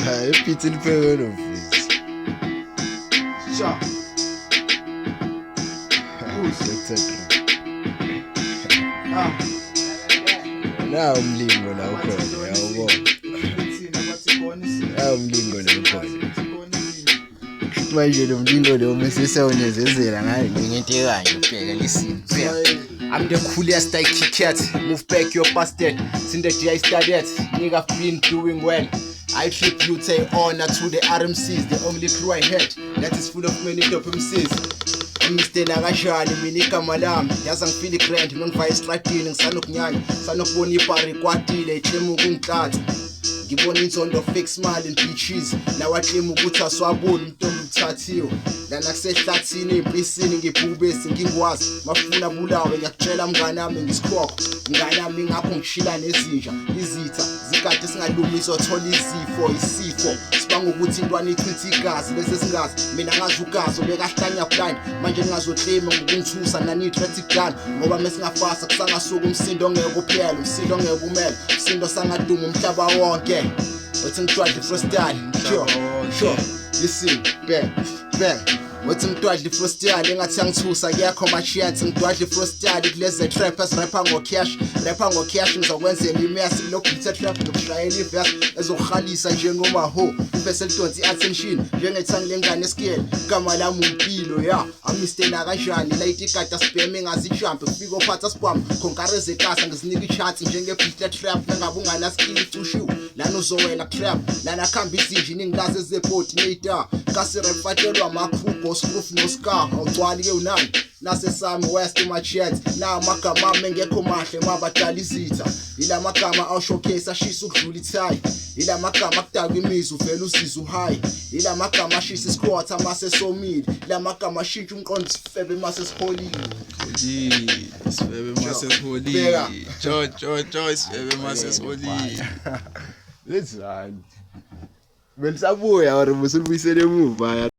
Ephithi lipheke nomfisi. Sha. Na umlingo la ukhona uyawubona. Umlingo lo ukhona. Manje lo mlingo lo mesesawunezezela ngayo ngento ekanje ubheka lesini. I'm the coolest I kick it. Move back your bastard. Since the day I started, nigga been doing well. I tribute honor to the RMCs, the only crew I had that is full of many dope MCs. Mr. Nagashani, Minika Malam, Yazang Philly Grant, Nonfire Stratini, Sanok Nyan, Sanok Boni Pari Quatile, Chemugun Cat. Ngibona on the fake smile and peaches nawathi ukuthi swabona uNtombi uthathiwe lana kusehlathini ebhisini ngibhubesi ngingwazi mafuna bulawe ngiyakutshela mngane nami ngisikhokho mngane nami ngakho ngishila nezinja izitha zikade singalumiswa thola isifo sibanga ukuthi intwana ichitha igazi bese singazi mina ngazi ugazi obekahlanya blind manje ningazohlema ngokungithusa nani threat gun ngoba mesingafasa kusangasuka umsindo ongeke uphele umsindo ongeke umele umsindo sangaduma umhlaba wonke. What's in try the first time? Sure. Listen, bang. What's in try the first time? Engathi angithusa kuyakhoma chance ngidwadle first time kuleze trappers rapper cash ngizokwenzela imesi lokhu ithe trap ngokushayela iverse ezohalisa njengoma ho ifese lidonsi attention njengethanga lengane skill igama lami umpilo ya amiste nakashani light igada spam ngazijump kufika ophatha spam konkareze kasa ngizinika ichansi njenge beat trap ngabe ungana skill tushu lana uzowela trap lana khamba izinji ningilaze zeport neta kasi refathelwa amakhubo scroof no scar awugcwali ke unani nase sami west my chat na amagama mengekho mahle mabadala izitha ila magama aw showcase ashisa ukudlula ithai ila magama akudaka imizwa uvela usizwe high ila magama ashisa isquat amase somile ila magama ashintsha umqondo sifebe mase siholile Sifebe mase siholile Joy sifebe mase siholile Let's run. Belisabuya or musulubuyisele emuva